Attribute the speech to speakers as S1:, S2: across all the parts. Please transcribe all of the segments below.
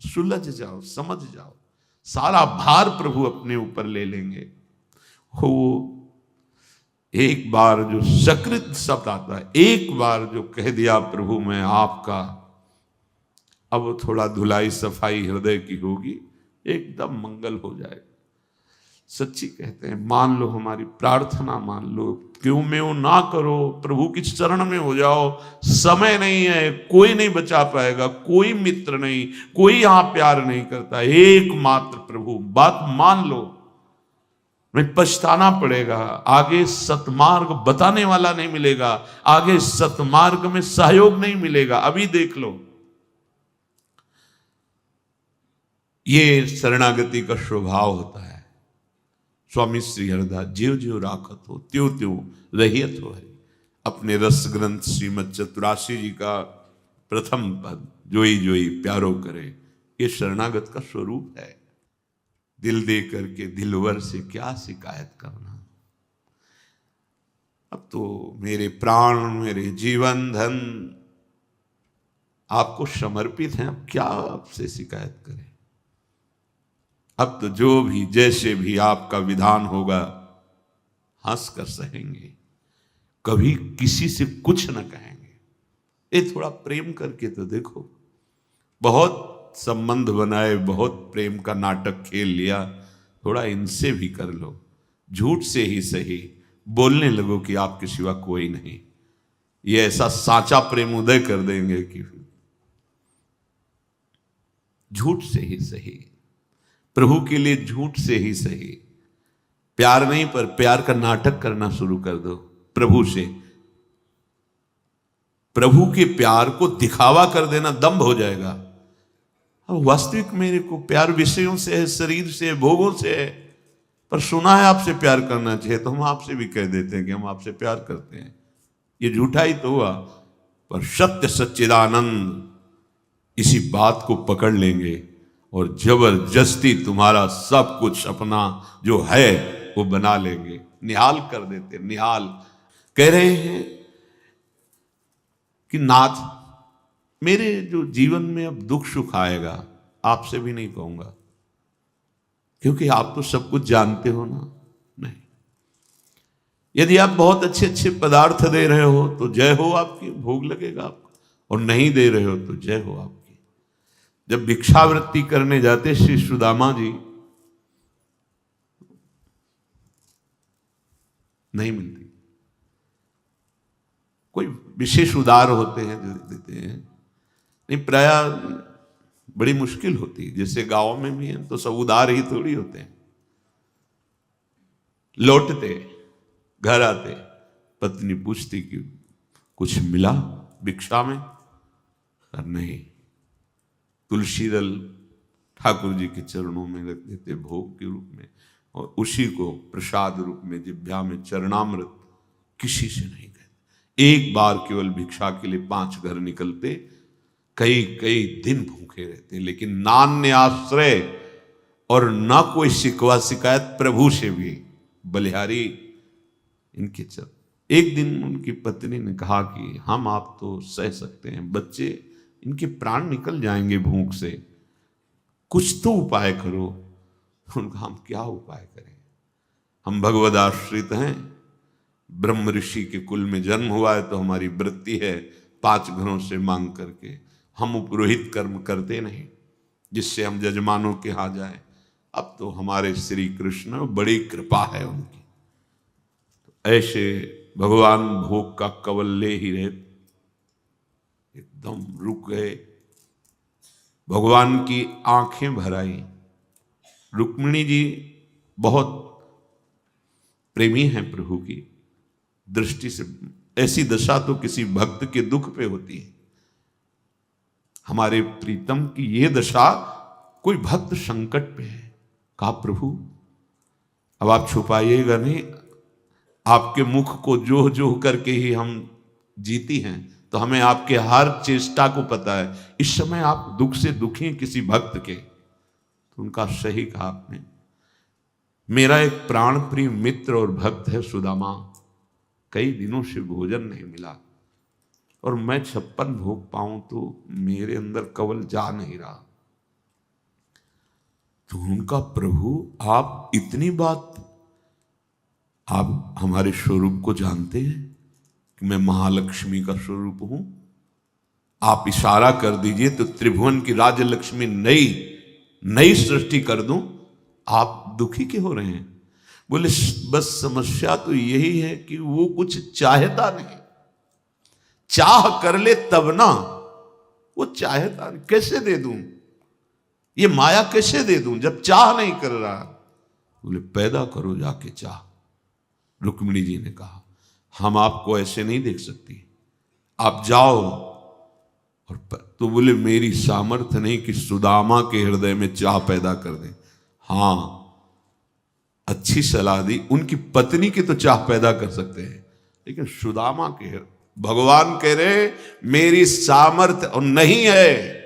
S1: सुलझ जाओ, समझ जाओ, सारा भार प्रभु अपने ऊपर ले लेंगे। हो एक बार जो सकृत शब्द आता है, एक बार जो कह दिया प्रभु मैं आपका, अब थोड़ा धुलाई सफाई हृदय की होगी, एकदम मंगल हो जाएगा। सच्ची कहते हैं, मान लो हमारी प्रार्थना, मान लो, क्यों में वो ना करो, प्रभु की चरण में हो जाओ। समय नहीं है, कोई नहीं बचा पाएगा, कोई मित्र नहीं, कोई यहां प्यार नहीं करता, एकमात्र प्रभु। बात मान लो, नहीं पछताना पड़ेगा, आगे सतमार्ग बताने वाला नहीं मिलेगा, आगे सतमार्ग में सहयोग नहीं मिलेगा। अभी देख लो, ये शरणागति का स्वभाव होता है। स्वामी श्री हरिदास, ज्यों ज्यों राखत हो त्यों त्यों रहियत हो हरि। अपने रस ग्रंथ श्रीमद चतुराशी जी का प्रथम पद, जोई जोई प्यारो करे, ये शरणागत का स्वरूप है। दिल दे करके दिलवर से क्या शिकायत करना। अब तो मेरे प्राण, मेरे जीवन धन आपको समर्पित हैं, अब क्या आपसे शिकायत करें। अब तो जो भी जैसे भी आपका विधान होगा हंस कर सहेंगे, कभी किसी से कुछ न कहेंगे। ये थोड़ा प्रेम करके तो देखो, बहुत संबंध बनाए, बहुत प्रेम का नाटक खेल लिया, थोड़ा इनसे भी कर लो, झूठ से ही सही बोलने लगो कि आपके सिवा कोई नहीं। ये ऐसा साचा प्रेम उदय कर देंगे कि झूठ से ही सही, प्रभु के लिए झूठ से ही सही, प्यार नहीं पर प्यार का नाटक करना शुरू कर दो प्रभु से। प्रभु के प्यार को दिखावा कर देना दम्भ हो जाएगा। वास्तविक मेरे को प्यार विषयों से है, शरीर से है, भोगों से है, पर सुना है आपसे प्यार करना चाहिए, तो हम आपसे भी कह देते हैं कि हम आपसे प्यार करते हैं। ये झूठा ही तो हुआ, पर सत्य सच्चिदानंद इसी बात को पकड़ लेंगे और जबरदस्ती तुम्हारा सब कुछ अपना जो है वो बना लेंगे, निहाल कर देते। निहाल कह रहे हैं कि नाथ, मेरे जो जीवन में अब दुख सुख आएगा आपसे भी नहीं कहूंगा, क्योंकि आप तो सब कुछ जानते हो ना। नहीं, यदि आप बहुत अच्छे अच्छे पदार्थ दे रहे हो तो जय हो आपकी, भोग लगेगा आपको, और नहीं दे रहे हो तो जय हो आपकी। जब भिक्षावृत्ति करने जाते श्री सुदामा जी, नहीं मिलती, कोई विशेष उदार होते हैं जो देते हैं, नहीं प्राय बड़ी मुश्किल होती है। जैसे गांव में भी है तो सब उदार ही थोड़ी होते हैं। लौटते घर आते पत्नी पूछती कि कुछ मिला भिक्षा में, और नहीं, तुलसी दल ठाकुर जी के चरणों में रख देते भोग के रूप में, और उसी को प्रसाद रूप में जिह्वा में चरणामृत, किसी से नहीं कहते। एक बार केवल भिक्षा के लिए 5 घर निकलते, कई कई दिन भूखे रहते, लेकिन नान्य आश्रय और ना कोई शिकवा शिकायत प्रभु से भी। बलिहारी इनके चल, एक दिन उनकी पत्नी ने कहा कि हम आप तो सह सकते हैं, बच्चे इनके प्राण निकल जाएंगे भूख से, कुछ तो उपाय करो। उनका हम क्या उपाय करें, हम भगवद आश्रित हैं, ब्रह्म ऋषि के कुल में जन्म हुआ है, तो हमारी वृत्ति है 5 घरों से मांग करके, हम उपरोहित कर्म करते नहीं जिससे हम जजमानों के यहाँ जाएं। अब तो हमारे श्री कृष्ण, बड़ी कृपा है उनकी, तो ऐसे भगवान भोग का कवल ले ही रहे, एकदम रुक गए। भगवान की आंखें भर आई। रुक्मिणी जी बहुत प्रेमी हैं प्रभु की दृष्टि से, ऐसी दशा तो किसी भक्त के दुख पे होती है। हमारे प्रीतम की ये दशा, कोई भक्त संकट पे है, कहा प्रभु अब आप छुपाइएगा नहीं, आपके मुख को जोह जोह करके ही हम जीती हैं, तो हमें आपके हर चेष्टा को पता है। इस समय आप दुख से दुखी हैं किसी भक्त के, तो उनका सही कहा आपने। मेरा एक प्राण प्रिय मित्र और भक्त है सुदामा, कई दिनों से भोजन नहीं मिला, और मैं 56 भोग पाऊं तो मेरे अंदर कवल जा नहीं रहा। तो उनका प्रभु आप इतनी बात, आप हमारे स्वरूप को जानते हैं कि मैं महालक्ष्मी का स्वरूप हूं। आप इशारा कर दीजिए तो त्रिभुवन की राज्य लक्ष्मी नई सृष्टि कर दूं। आप दुखी क्यों हो रहे हैं? बोले बस समस्या तो यही है कि वो कुछ चाहता नहीं, चाह कर ले तब ना, वो चाहता नहीं। कैसे दे दूं ये माया, कैसे दे दूं जब चाह नहीं कर रहा? बोले पैदा करो जाके चाह। रुक्मिणी जी ने कहा हम आपको ऐसे नहीं देख सकती, आप जाओ। और तो बोले मेरी सामर्थ्य नहीं कि सुदामा के हृदय में चाह पैदा कर दे। हां, अच्छी सलाह दी, उनकी पत्नी की तो चाह पैदा कर सकते हैं, लेकिन सुदामा के भगवान कह रहे मेरी सामर्थ्य और नहीं है।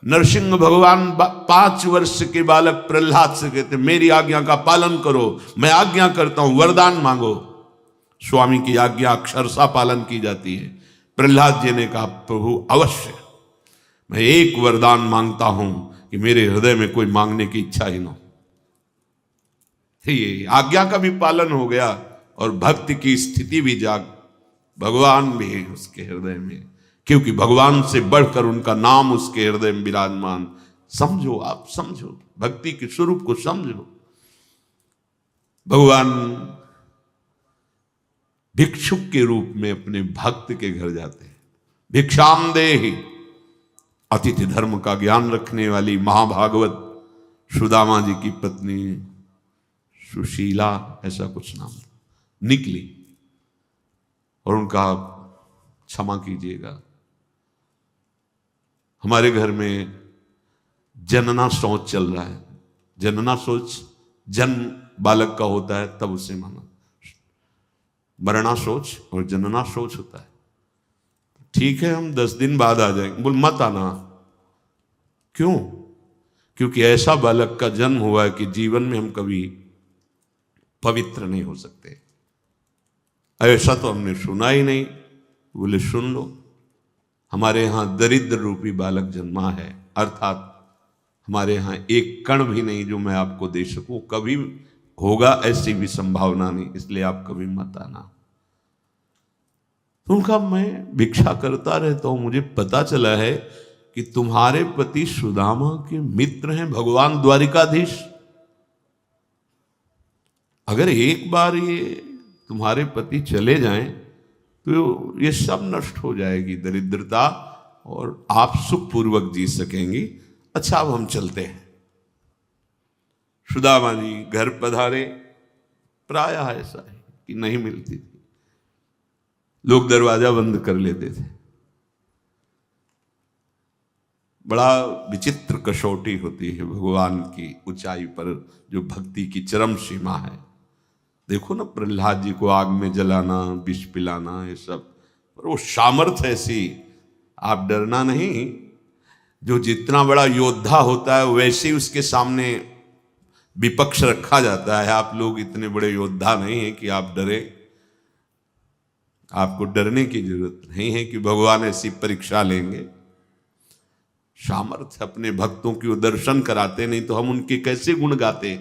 S1: नरसिंह भगवान 5 वर्ष के बालक प्रहलाद से कहते मेरी आज्ञा का पालन करो, मैं आज्ञा करता हूं, वरदान मांगो। स्वामी की आज्ञा अक्षरशः पालन की जाती है। प्रहलाद जी ने कहा प्रभु अवश्य, मैं एक वरदान मांगता हूं कि मेरे हृदय में कोई मांगने की इच्छा ही ना हो। ये आज्ञा का भी पालन हो गया और भक्ति की स्थिति भी जाग, भगवान भी है उसके हृदय में, क्योंकि भगवान से बढ़कर उनका नाम उसके हृदय में विराजमान। समझो, आप समझो, भक्ति के स्वरूप को समझो। भगवान भिक्षुक के रूप में अपने भक्त के घर जाते हैं। भिक्षाम देहि, अतिथि धर्म का ज्ञान रखने वाली महाभागवत सुदामा जी की पत्नी सुशीला, ऐसा कुछ नाम निकली और उनका क्षमा कीजिएगा, हमारे घर में जनना शौच चल रहा है। जनना शौच जन्म बालक का होता है तब उसे माना, मरना शौच और जनना शौच होता है। ठीक है हम 10 दिन बाद आ जाएंगे। बोल मत आना। क्यों? क्योंकि ऐसा बालक का जन्म हुआ है कि जीवन में हम कभी पवित्र नहीं हो सकते। ऐसा तो हमने सुना ही नहीं। बोले सुन लो, हमारे यहां दरिद्र रूपी बालक जन्मा है, अर्थात हमारे यहां एक कण भी नहीं जो मैं आपको दे सकूं, कभी होगा ऐसी भी संभावना नहीं, इसलिए आप कभी मत आना। तो उनका मैं भिक्षा करता रहता हूं, मुझे पता चला है कि तुम्हारे पति सुदामा के मित्र हैं भगवान द्वारिकाधीश। अगर एक बार ये तुम्हारे पति चले जाएं तो ये सब नष्ट हो जाएगी दरिद्रता, और आप सुखपूर्वक जी सकेंगी। अच्छा अब हम चलते हैं। सुदामा जी घर पधारे। प्रायः ऐसा है कि नहीं मिलती थी, लोग दरवाजा बंद कर लेते थे। बड़ा विचित्र कसौटी होती है भगवान की ऊंचाई पर, जो भक्ति की चरम सीमा है। देखो ना, प्रहलाद जी को आग में जलाना, विष पिलाना, ये सब, और वो सामर्थ्य ऐसी, आप डरना नहीं। जो जितना बड़ा योद्धा होता है वैसे ही उसके सामने विपक्ष रखा जाता है। आप लोग इतने बड़े योद्धा नहीं है कि आप डरे। आपको डरने की जरूरत नहीं है कि भगवान ऐसी परीक्षा लेंगे। सामर्थ्य अपने भक्तों की वो दर्शन कराते, नहीं तो हम उनके कैसे गुण गाते।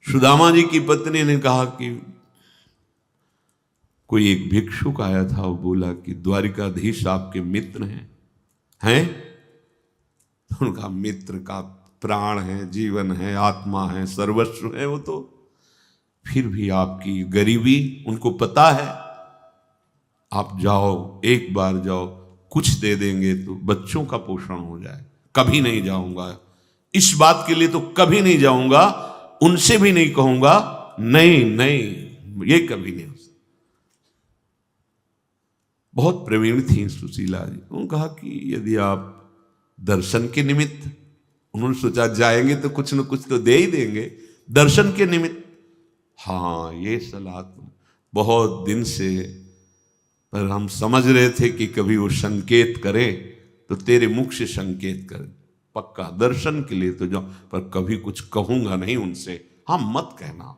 S1: सुदामा जी की पत्नी ने कहा कि कोई एक भिक्षुक आया था, वो बोला कि द्वारिकाधीश आपके मित्र हैं? तो उनका मित्र का प्राण है, जीवन है, आत्मा है, सर्वस्व है वो तो। फिर भी आपकी गरीबी उनको पता है। आप जाओ, एक बार जाओ, कुछ दे देंगे तो बच्चों का पोषण हो जाए। कभी नहीं जाऊंगा, इस बात के लिए तो कभी नहीं जाऊंगा, उनसे भी नहीं कहूंगा, नहीं नहीं, ये कभी नहीं हो सकता। बहुत प्रवीण थी सुशीला जी। उन्होंने कहा कि यदि आप दर्शन के निमित्त, उन्होंने सोचा जाएंगे तो कुछ न कुछ तो दे ही देंगे, दर्शन के निमित्त। हाँ, ये सलाह तो बहुत दिन से, पर हम समझ रहे थे कि कभी वो संकेत करे तो तेरे मुख से संकेत करे, पक्का दर्शन के लिए तो जाओ, पर कभी कुछ कहूंगा नहीं उनसे। हाँ मत कहना,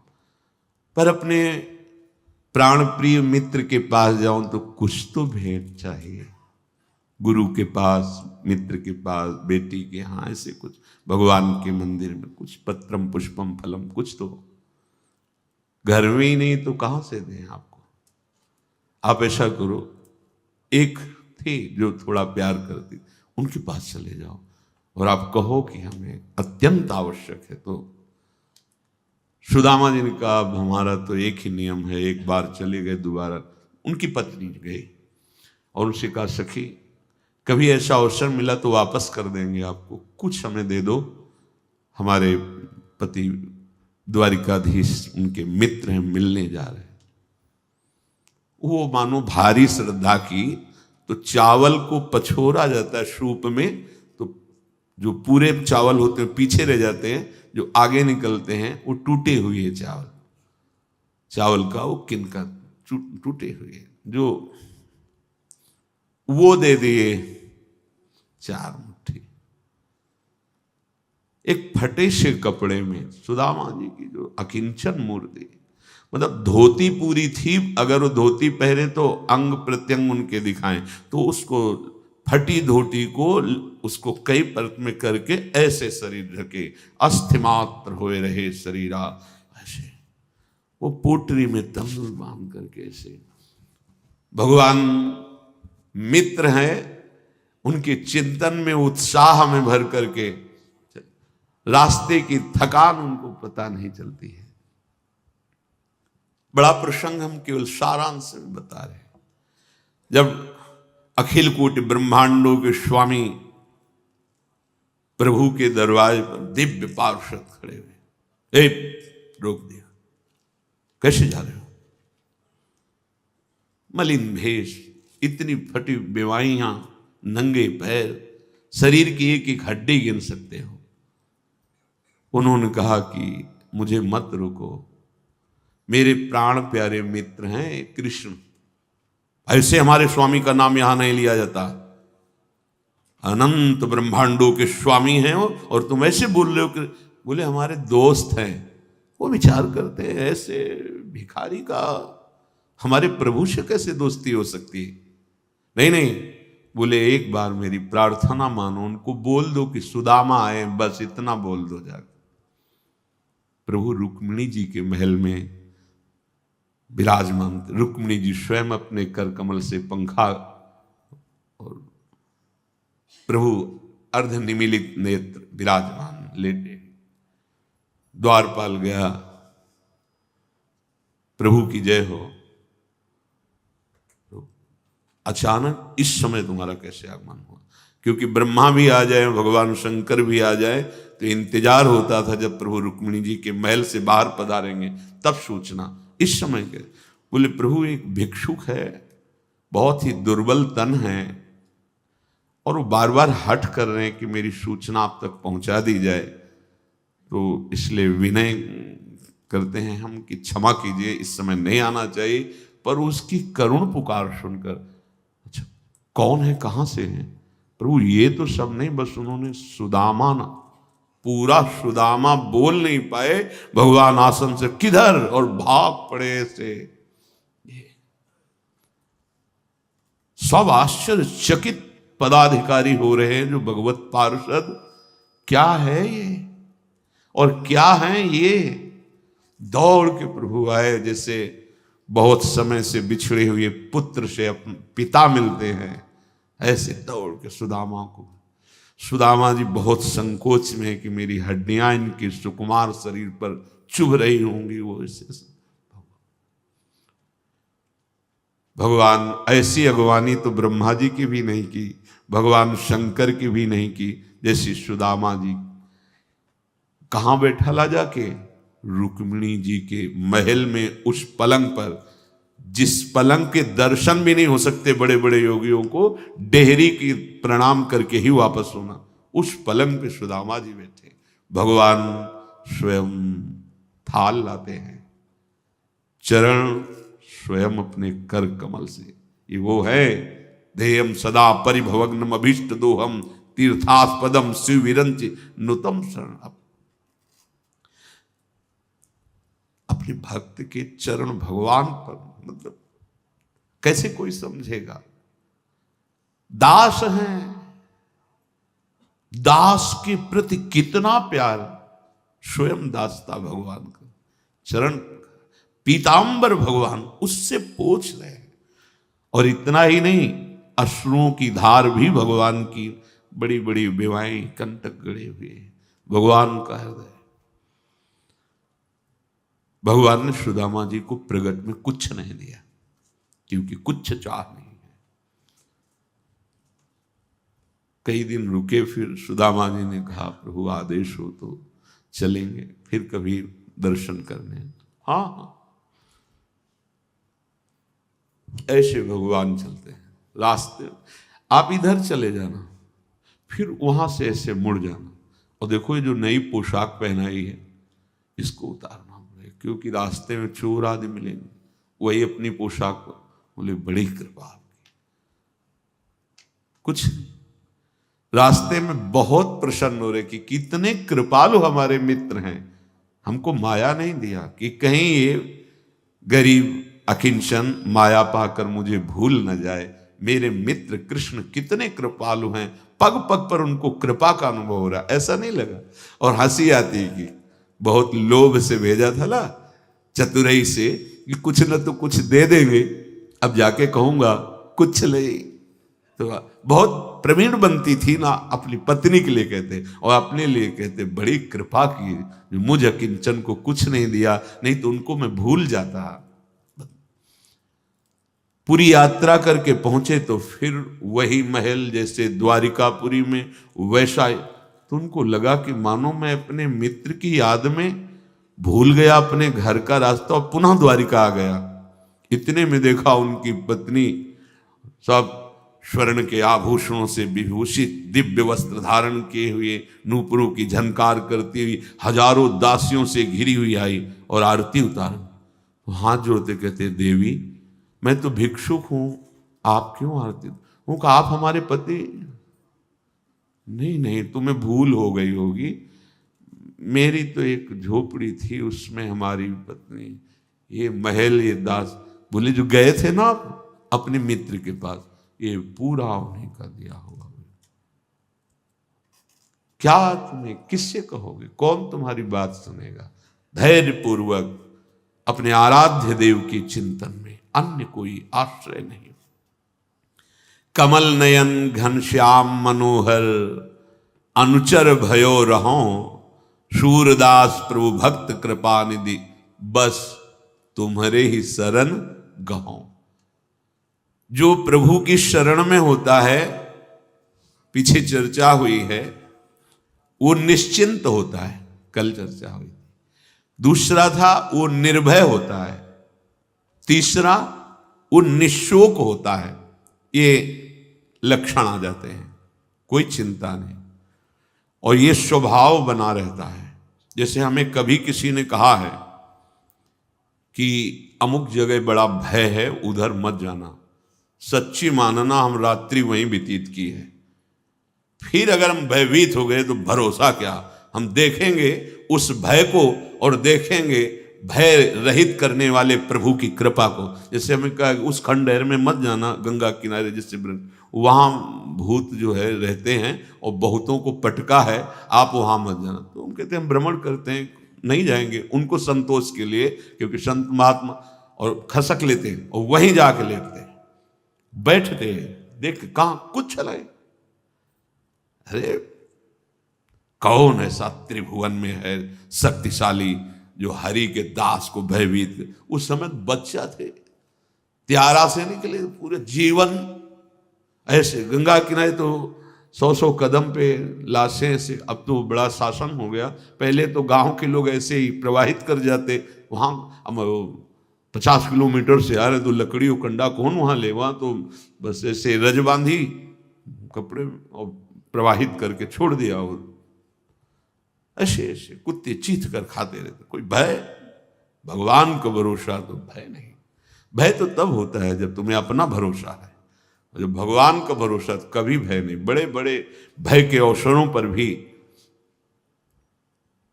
S1: पर अपने प्राण प्रिय मित्र के पास जाऊं तो कुछ तो भेंट चाहिए। गुरु के पास, मित्र के पास, बेटी के यहाँ, ऐसे कुछ भगवान के मंदिर में कुछ पत्रम पुष्पम फलम कुछ तो हो। घर में ही नहीं तो कहाँ से दें आपको। आप ऐसा करो, एक थी जो थोड़ा प्यार करती, उनके पास चले जाओ और आप कहो कि हमें अत्यंत आवश्यक है। तो सुदामा जी ने कहा, अब हमारा तो एक ही नियम है, एक बार चले गए दोबारा। उनकी पत्नी गई और उनसे कहा, सखी कभी ऐसा अवसर मिला तो वापस कर देंगे आपको, कुछ हमें दे दो, हमारे पति द्वारिकाधीश उनके मित्र हैं, मिलने जा रहे हैं। वो मानो भारी श्रद्धा की, तो चावल को पछोरा जाता है सूप में, तो जो पूरे चावल होते हैं पीछे रह जाते हैं, जो आगे निकलते हैं वो टूटे हुए चावल, चावल का वो किनका टूटे हुए, जो वो दे दिए 4 मुट्ठी। एक फटे से कपड़े में सुदामा जी की जो अकिंचन मूर्ति, मतलब धोती पूरी थी, अगर वो धोती पहने तो अंग प्रत्यंग उनके दिखाएं, तो उसको फटी धोती को उसको कई परत में करके ऐसे शरीर ढके, अस्थिमात्र होए रहे शरीरा, ऐसे वो पोटरी में तंदूर बांध करके ऐसे। भगवान मित्र हैं, उनके चिंतन में उत्साह में भर करके रास्ते की थकान उनको पता नहीं चलती है। बड़ा प्रसंग हम केवल सारांश में बता रहे हैं। जब अखिल कोटि ब्रह्मांडों के स्वामी प्रभु के दरवाजे पर दिव्य पार्षद खड़े हुए, रोक दिया, कैसे जा रहे हो? मलिन भेष, इतनी फटी बेवाइयां, नंगे पैर, शरीर की एक एक हड्डी गिन सकते हो। उन्होंने कहा कि मुझे मत रोको, मेरे प्राण प्यारे मित्र हैं कृष्ण, ऐसे हमारे स्वामी का नाम यहां नहीं लिया जाता, अनंत ब्रह्मांडों के स्वामी हैं और तुम ऐसे बोल रहे हो कि, बोले हमारे दोस्त हैं। वो विचार करते हैं, ऐसे भिखारी का हमारे प्रभु से कैसे दोस्ती हो सकती है? नहीं नहीं, बोले एक बार मेरी प्रार्थना मानो, उनको बोल दो कि सुदामा आए, बस इतना बोल दो जाकर। प्रभु रुक्मिणी जी के महल में विराजमान, रुक्मिणी जी स्वयं अपने कर कमल से पंखा, और प्रभु अर्ध निमीलित नेत्र विराजमान लेटे। द्वारपाल गया, प्रभु की जय हो। तो अचानक इस समय तुम्हारा कैसे आगमन हुआ? क्योंकि ब्रह्मा भी आ जाए, भगवान शंकर भी आ जाए, तो इंतजार होता था जब प्रभु रुक्मिणी जी के महल से बाहर पधारेंगे तब सूचना। इस समय के बोले, प्रभु एक भिक्षुक है, बहुत ही दुर्बल तन है, और वो बार बार हठ कर रहे हैं कि मेरी सूचना आप तक पहुंचा दी जाए, तो इसलिए विनय करते हैं हम कि क्षमा कीजिए, इस समय नहीं आना चाहिए। पर उसकी करुण पुकार सुनकर, अच्छा कौन है, कहां से है? प्रभु ये तो सब नहीं, बस उन्होंने सुदामा ना, पूरा सुदामा बोल नहीं पाए, भगवान आसन से किधर और भाग पड़े से। सब आश्चर्यचकित पदाधिकारी हो रहे हैं, जो भगवत पार्षद क्या है ये और क्या है ये। दौड़ के प्रभु आए, जैसे बहुत समय से बिछड़े हुए पुत्र से अपने पिता मिलते हैं, ऐसे दौड़ के सुदामा को। सुदामा जी बहुत संकोच में है कि मेरी हड्डियां इनके सुकुमार शरीर पर चुभ रही होंगी। वो ऐसे भगवान, ऐसी अगवानी तो ब्रह्मा जी की भी नहीं की, भगवान शंकर की भी नहीं की, जैसी सुदामा जी। कहां बैठा ला जाके? रुक्मिणी जी के महल में, उस पलंग पर, जिस पलंग के दर्शन भी नहीं हो सकते बड़े बड़े योगियों को, डेहरी की प्रणाम करके ही वापस होना, उस पलंग पे सुदामा जी बैठे। भगवान स्वयं थाल लाते हैं, चरण स्वयं अपने कर कमल से। ये वो है, देयम सदा परिभवग्नम अभीष्ट दोहम तीर्थास्पदम शिव विरंच नुतम शरण। अपने भक्त के चरण भगवान पर, मतलब कैसे कोई समझेगा? दास हैं, दास के प्रति कितना प्यार, स्वयं दास था भगवान का, चरण पीतांबर भगवान उससे पूछ रहे हैं। और इतना ही नहीं, अश्रुओं की धार भी भगवान की, बड़ी बड़ी विवाहें कंटक गड़े हुए, भगवान का हृदय। भगवान ने सुदामा जी को प्रगट में कुछ नहीं दिया, क्योंकि कुछ चाह नहीं है। कई दिन रुके, फिर सुदामा जी ने कहा प्रभु आदेश हो तो चलेंगे, फिर कभी दर्शन करने। हाँ हाँ, ऐसे भगवान चलते हैं रास्ते। आप इधर चले जाना, फिर वहां से ऐसे मुड़ जाना, और देखो ये जो नई पोशाक पहनाई है इसको उतारना पड़ेगा, क्योंकि रास्ते में चोर आदि मिलेंगे, वही अपनी पोशाक को बोले बड़ी कृपा आपकी। कुछ नहीं, रास्ते में बहुत प्रसन्न हो रहे कि कितने कृपालु हमारे मित्र हैं, हमको माया नहीं दिया कि कहीं ये गरीब अकिंचन माया पाकर मुझे भूल न जाए। मेरे मित्र कृष्ण कितने कृपालु हैं, पग पग पर उनको कृपा का अनुभव हो रहा, ऐसा नहीं लगा। और हंसी आती कि बहुत लोभ से भेजा था ना, चतुराई से, कि कुछ न तो कुछ दे देंगे, अब जाके कहूंगा कुछ नहीं। तो बहुत प्रवीण बनती थी ना, अपनी पत्नी के लिए कहते और अपने लिए कहते बड़ी कृपा की, जो मुझ अकिंचन को कुछ नहीं दिया, नहीं तो उनको मैं भूल जाता। पूरी यात्रा करके पहुंचे तो फिर वही महल, जैसे द्वारिकापुरी में वैसा, तो उनको लगा कि मानो मैं अपने मित्र की याद में भूल गया अपने घर का रास्ता और पुनः द्वारिका आ गया। इतने में देखा उनकी पत्नी सब स्वर्ण के आभूषणों से विभूषित, दिव्य वस्त्र धारण किए हुए, नूपुरों की झनकार करती हुई, हजारों दासियों से घिरी हुई आई और आरती उतार। तो हाथ जोड़ते कहते देवी मैं तो भिक्षुक हूं, आप क्यों आरती? वो कहा आप हमारे पति? नहीं नहीं, तुम्हें भूल हो गई होगी, मेरी तो एक झोपड़ी थी, उसमें हमारी पत्नी, ये महल, ये दास। बोले जो गए थे ना आप अपने मित्र के पास, ये पूरा उन्हीं का दिया हुआ। क्या तुम्हें किससे कहोगे, कौन तुम्हारी बात सुनेगा? धैर्य पूर्वक अपने आराध्य देव के चिंतन में, अन्य कोई आश्रय नहीं। कमल नयन घनश्याम मनोहर, अनुचर भयो रहो, सूरदास प्रभु भक्त कृपा निधि, बस तुम्हारे ही शरण गहो। जो प्रभु की शरण में होता है, पीछे चर्चा हुई है, वो निश्चिंत होता है, कल चर्चा हुई। दूसरा था वो निर्भय होता है, तीसरा वो निशोक होता है। ये लक्षण आ जाते हैं, कोई चिंता नहीं, और ये स्वभाव बना रहता है। जैसे हमें कभी किसी ने कहा है कि अमुक जगह बड़ा भय है, उधर मत जाना, सच्ची मानना हम रात्रि वहीं व्यतीत की है। फिर अगर हम भयभीत हो गए तो भरोसा क्या, हम देखेंगे उस भय को और देखेंगे भय रहित करने वाले प्रभु की कृपा को। जैसे हमें कहा उस खंडहर में मत जाना, गंगा किनारे, जिससे वहां भूत जो है रहते हैं और बहुतों को पटका है, आप वहां मत जाना। तो हम कहते हैं हम भ्रमण करते हैं, नहीं जाएंगे, उनको संतोष के लिए, क्योंकि संत महात्मा और खसक लेते हैं और वहीं जाके लेटते हैं, बैठते हैं, देख कहां कुछ चलाए। अरे कौन ऐसा त्रिभुवन में है शक्तिशाली जो हरि के दास को भयभीत? उस समय बच्चा थे, त्यारा से निकले, पूरे जीवन ऐसे गंगा किनारे तो 100-100 कदम पे लाशें से। अब तो बड़ा शासन हो गया, पहले तो गांव के लोग ऐसे ही प्रवाहित कर जाते वहां। 50 किलोमीटर से आ रहे तो लकड़ी और कंडा कौन वहां ले, वहां तो बस ऐसे रज बांधी कपड़े और प्रवाहित करके छोड़ दिया। और ऐसे ऐसे कुत्ते चीथ कर खाते रहते, कोई भय? भगवान का भरोसा तो भय नहीं। भय तो तब होता है जब तुम्हें अपना भरोसा है, जब भगवान का भरोसा तो कभी भय नहीं। बड़े बड़े भय के अवसरों पर भी,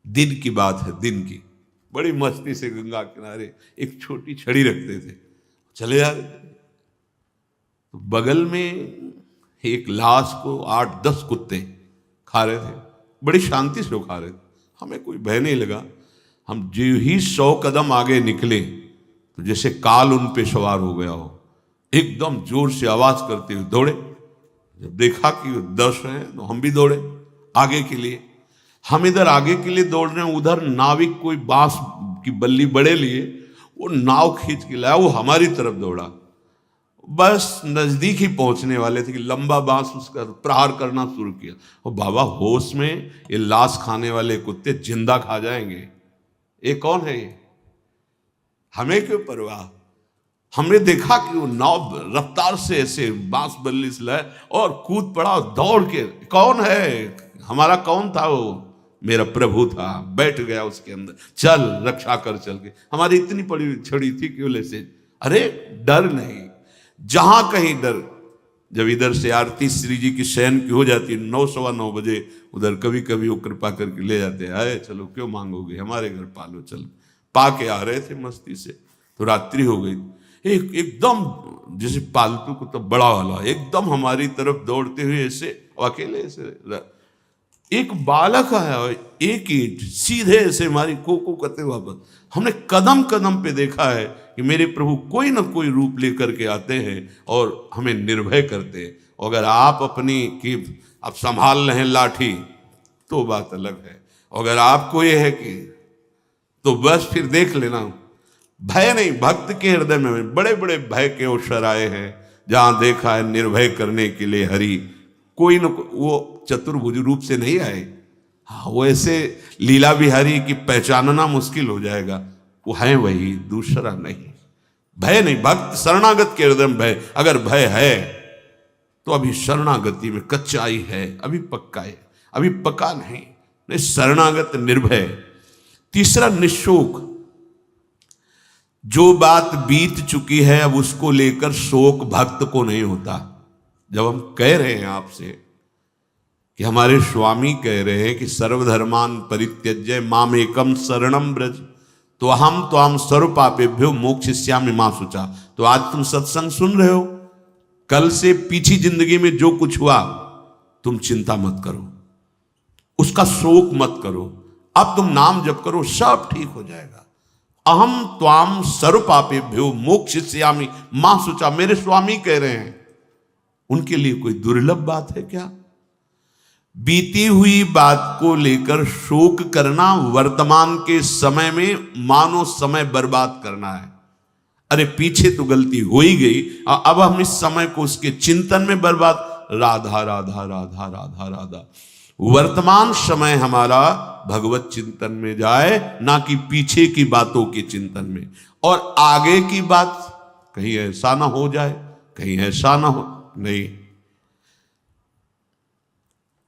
S1: दिन की बात है, दिन की, बड़ी मस्ती से गंगा किनारे एक छोटी छड़ी रखते थे, चले जा रहे थे, तो बगल में एक लाश को 8-10 कुत्ते खा रहे थे, बड़ी शांति से वो खा रहे थे, हमें कोई भय नहीं लगा। हम जो ही 100 कदम आगे निकले तो जैसे काल उन पे सवार हो गया हो, एकदम जोर से आवाज करते हुए दौड़े। जब देखा कि 10 हैं तो हम भी दौड़े आगे के लिए। हम इधर आगे के लिए दौड़ रहे हैं, उधर नाविक कोई बांस की बल्ली बड़े लिए, वो नाव खींच के लाया, वो हमारी तरफ दौड़ा। बस नजदीक ही पहुंचने वाले थे कि लंबा बांस उसका प्रहार करना शुरू किया। और बाबा होश में, ये लाश खाने वाले कुत्ते जिंदा खा जाएंगे, ये कौन है ये, हमें क्यों परवाह। हमने देखा कि वो नाव रफ्तार से ऐसे बांस बल्ली से लाए और कूद पड़ा दौड़ के। कौन है, हमारा कौन था वो, मेरा प्रभु था, बैठ गया उसके अंदर, चल रक्षा कर चल के। हमारी इतनी पड़ी छड़ी थी कि बोले से अरे डर नहीं, जहां कहीं डर। जब इधर से आरती श्री जी की शयन की हो जाती 9-9:15 बजे, उधर कभी कभी वो कृपा करके ले जाते, आए चलो क्यों मांगोगे, हमारे घर पालो, चल पा के आ रहे थे मस्ती से। तो रात्रि हो गई, एकदम जैसे पालतू को तो बड़ा वाला एकदम हमारी तरफ दौड़ते हुए ऐसे अकेले ऐसे, एक बालक आया, एक ईंट सीधे ऐसे हमारी को करते वापस। हमने कदम कदम पे देखा है कि मेरे प्रभु कोई ना कोई रूप लेकर के आते हैं और हमें निर्भय करते हैं। अगर आप अपनी कि आप संभाल रहे हैं लाठी तो बात अलग है, अगर आपको ये है कि तो बस फिर देख लेना, भय नहीं। भक्त के हृदय में बड़े बड़े भय के अवसर आए हैं, जहां देखा है निर्भय करने के लिए हरि कोई न वो चतुर्भुज रूप से नहीं आए। हाँ, वो ऐसे लीला बिहारी की पहचानना मुश्किल हो जाएगा, वो है वही, दूसरा नहीं। भय नहीं, भक्त शरणागत के हृदय में भय। अगर भय है तो अभी शरणागति में कच्चाई है, अभी पक्का है, अभी पक्का नहीं शरणागत निर्भय। तीसरा निशोक, जो बात बीत चुकी है अब उसको लेकर शोक भक्त को नहीं होता। जब हम कह रहे हैं आपसे कि हमारे स्वामी कह रहे हैं कि सर्वधर्मान परित्यज्य माम एकम शरणम ब्रज, तो हम त्वाम सर्व पापेभ्यो मोक्षयिष्यामि मा शुचा। तो आज तुम सत्संग सुन रहे हो, कल से पीछी जिंदगी में जो कुछ हुआ तुम चिंता मत करो, उसका शोक मत करो, अब तुम नाम जप करो, सब ठीक हो जाएगा। अहम त्वाम सर्व पापेभ्यो मोक्षयिष्यामि मा शुचा, मेरे स्वामी कह रहे हैं। उनके लिए कोई दुर्लभ बात है क्या? बीती हुई बात को लेकर शोक करना वर्तमान के समय में मानो समय बर्बाद करना है। अरे पीछे तो गलती हो ही गई, अब हम इस समय को उसके चिंतन में बर्बाद। राधा राधा राधा राधा राधा, वर्तमान समय हमारा भगवत चिंतन में जाए, ना कि पीछे की बातों के चिंतन में। और आगे की बात कहीं ऐसा ना हो जाए, कहीं ऐसा ना हो, नहीं,